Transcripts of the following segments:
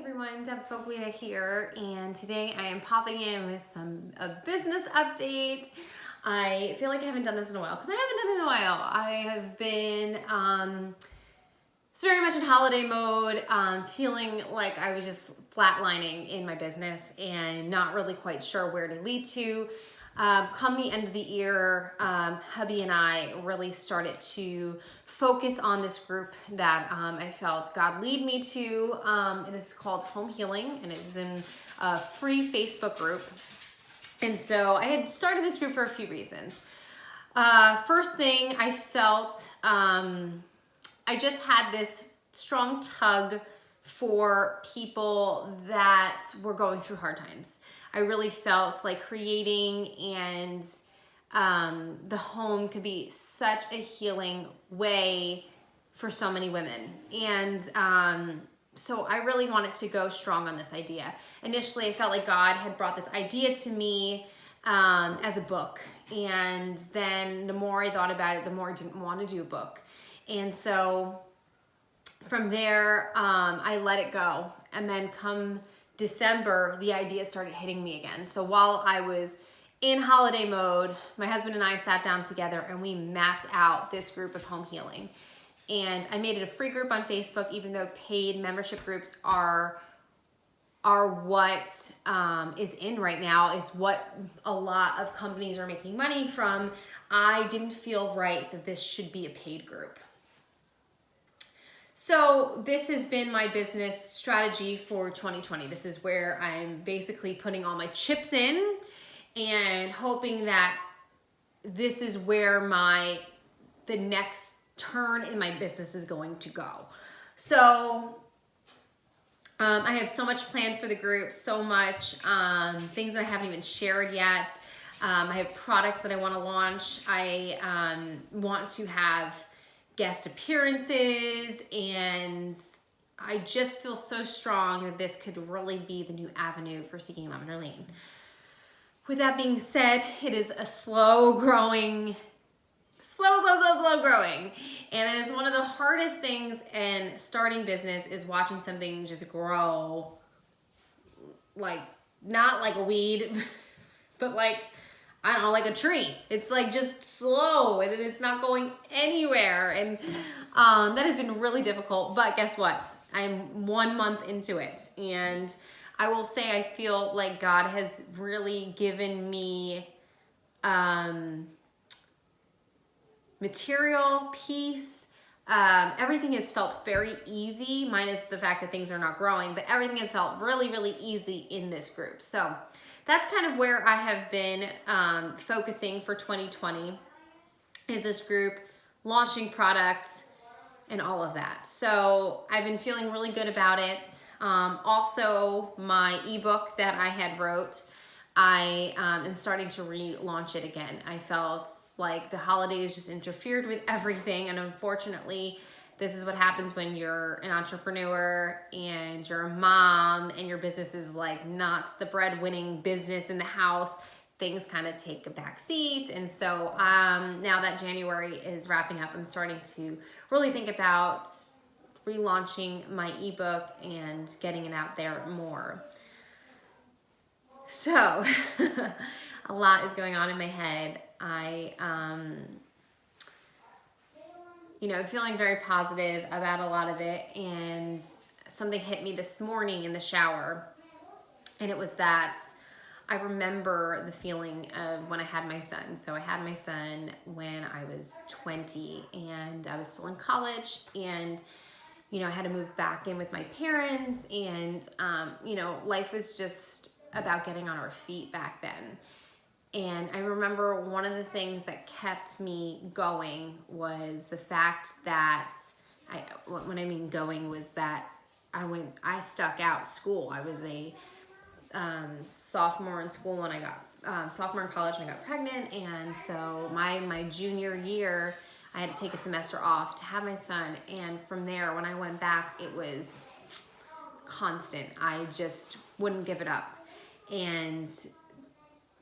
everyone, Deb Foglia here, and today I am popping in with a business update. I feel like I haven't done this in a while because I haven't done it in a while. I have been very much in holiday mode, feeling like I was just flatlining in my business and not really quite sure where to lead to. Come the end of the year, hubby and I really started to focus on this group that I felt God lead me to. It is called Home Healing, and it is in a free Facebook group. And so I had started this group for a few reasons. First thing, I felt I just had this strong tug for people that were going through hard times. I really felt like creating and the home could be such a healing way for so many women. And so I really wanted to go strong on this idea. Initially, I felt like God had brought this idea to me as a book. And then the more I thought about it, the more I didn't want to do a book. And so from there, I let it go. And then come December, the idea started hitting me again. So while I was in holiday mode, my husband and I sat down together and we mapped out this group of home healing. And I made it a free group on Facebook, even though paid membership groups are what is in right now. It's what a lot of companies are making money from. I didn't feel right that this should be a paid group. So this has been my business strategy for 2020. This is where I'm basically putting all my chips in and hoping that this is where the next turn in my business is going to go. So I have so much planned for the group, so much things that I haven't even shared yet. I have products that I want to launch. I want to have guest appearances, and I just feel so strong that this could really be the new avenue for Seeking Lavender Lane. With that being said, it is a slow growing, and it is one of the hardest things in starting business is watching something just grow, like not like a weed, but like, I don't know, like a tree. It's like just slow and it's not going anywhere. And that has been really difficult. But guess what? I'm 1 month into it. And I will say I feel like God has really given me material, peace. Everything has felt very easy, minus the fact that things are not growing. But everything has felt really, really easy in this group. So that's kind of where I have been focusing for 2020 is this group, launching products and all of that. So I've been feeling really good about it. Also, my ebook that I had wrote, I am starting to relaunch it again. I felt like the holidays just interfered with everything, and unfortunately, this is what happens when you're an entrepreneur and you're a mom and your business is like not the breadwinning business in the house. Things kind of take a back seat. And so now that January is wrapping up, I'm starting to really think about relaunching my ebook and getting it out there more. So a lot is going on in my head. I'm feeling very positive about a lot of it, and something hit me this morning in the shower, and it was that I remember the feeling of when I had my son. So I had my son when I was 20, and I was still in college, and I had to move back in with my parents, and life was just about getting on our feet back then. And I remember one of the things that kept me going was the fact that when I mean going was that I stuck out school. I was a sophomore in school when I got sophomore in college when I got pregnant, and so my junior year I had to take a semester off to have my son. And from there, when I went back, it was constant. I just wouldn't give it up. And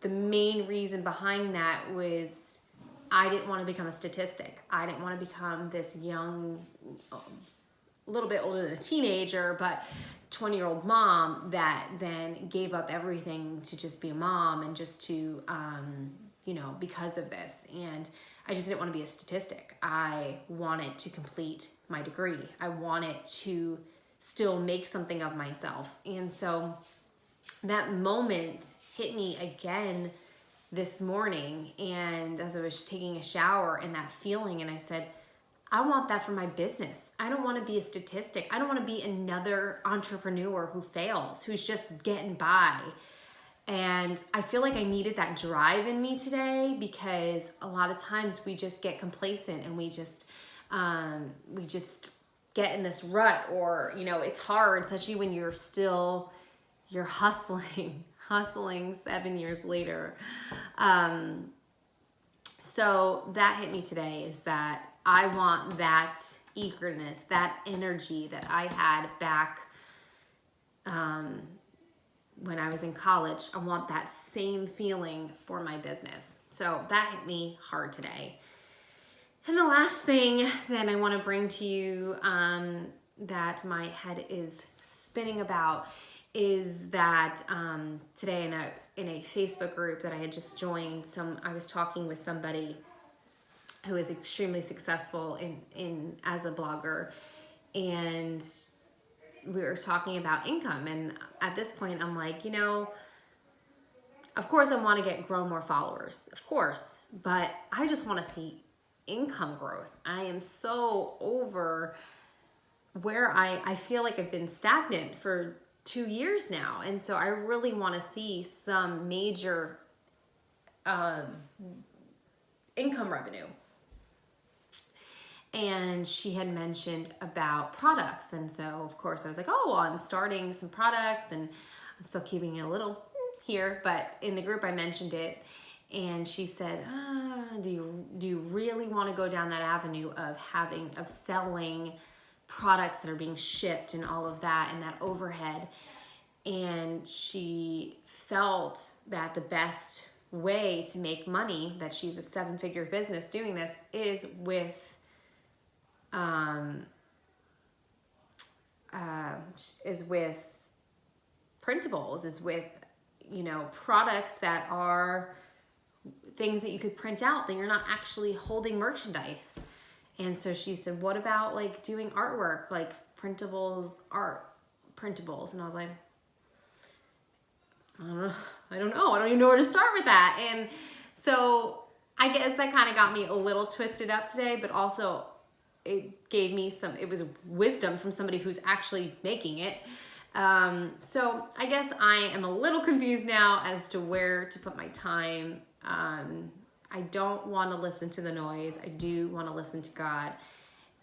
the main reason behind that was I didn't want to become a statistic. I didn't want to become this young a little bit older than a teenager, but 20-year-old mom that then gave up everything to just be a mom and just to, you know, because of this. And I just didn't want to be a statistic. I wanted to complete my degree. I wanted to still make something of myself. And so that moment hit me again this morning, and as I was taking a shower, and that feeling, and I said, I want that for my business. I don't want to be a statistic. I don't want to be another entrepreneur who fails, who's just getting by. And I feel like I needed that drive in me today, because a lot of times we just get complacent and we just get in this rut, or, you know, it's hard, especially when you're hustling 7 years later. So that hit me today, is that I want that eagerness, that energy that I had back when I was in college. I want that same feeling for my business. So that hit me hard today. And the last thing that I want to bring to you that my head is spinning about is that today in a Facebook group that I had just joined, I was talking with somebody who is extremely successful in as a blogger, and we were talking about income. And at this point, I'm like, you know, of course I want to grow more followers, of course, but I just want to see income growth. I am so over where I feel like I've been stagnant for 2 years now. And so I really want to see some major income revenue. And she had mentioned about products. And so, of course, I was like, oh, well, I'm starting some products, and I'm still keeping it a little here. But in the group, I mentioned it. And she said, do you really want to go down that avenue of selling products that are being shipped and all of that, and that overhead? And she felt that the best way to make money, that she's a 7-figure business doing this, is with printables, is with, you know, products that are things that you could print out, that you're not actually holding merchandise. And so she said, what about like doing artwork, like printables? And I was like, I don't know. I don't even know where to start with that. And so I guess that kind of got me a little twisted up today, but also it gave me it was wisdom from somebody who's actually making it. So I guess I am a little confused now as to where to put my time. I don't want to listen to the noise. I do want to listen to God.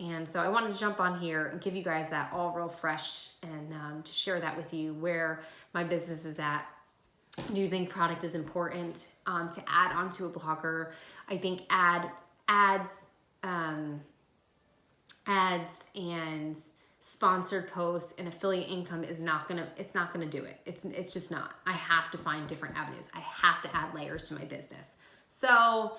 And so I wanted to jump on here and give you guys that all real fresh, and to share that with you, where my business is at. I do think product is important to add onto a blogger. I think ads and sponsored posts and affiliate income is not gonna do it. It's just not. I have to find different avenues. I have to add layers to my business. So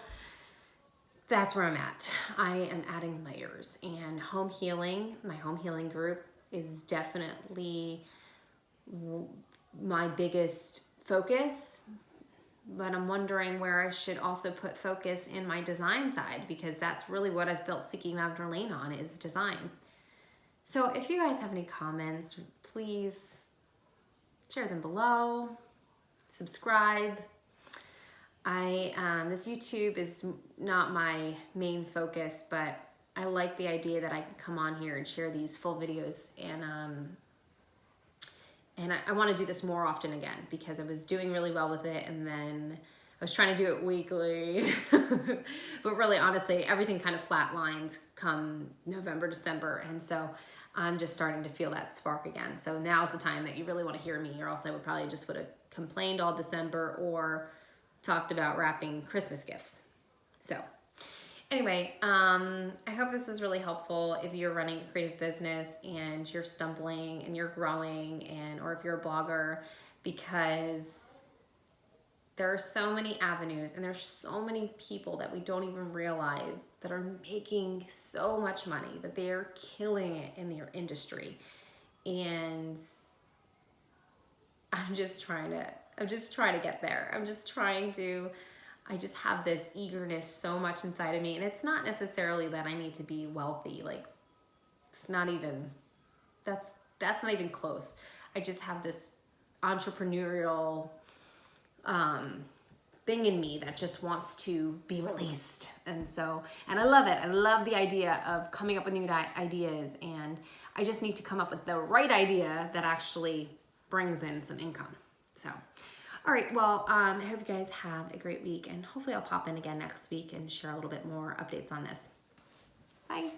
that's where I'm at. I am adding layers, and home healing, my home healing group, is definitely my biggest focus. But I'm wondering where I should also put focus in my design side, because that's really what I've built Seeking Lavender Lane on, is design. So if you guys have any comments, please share them below, subscribe. This YouTube is not my main focus, but I like the idea that I can come on here and share these full videos, and I want to do this more often again, because I was doing really well with it, and then I was trying to do it weekly. But really, honestly, everything kind of flatlined come November, December, and so I'm just starting to feel that spark again. So now's the time that you really want to hear me, or else I would probably just would have complained all December or talked about wrapping Christmas gifts. So anyway, I hope this was really helpful if you're running a creative business and you're stumbling and you're growing, or if you're a blogger, because there are so many avenues and there's so many people that we don't even realize that are making so much money, that they are killing it in their industry. And I'm just trying to get there. I just have this eagerness so much inside of me. And it's not necessarily that I need to be wealthy. Like, it's not even, that's not even close. I just have this entrepreneurial thing in me that just wants to be released. And I love it. I love the idea of coming up with new ideas, and I just need to come up with the right idea that actually brings in some income. So, all right, well, I hope you guys have a great week, and hopefully I'll pop in again next week and share a little bit more updates on this. Bye.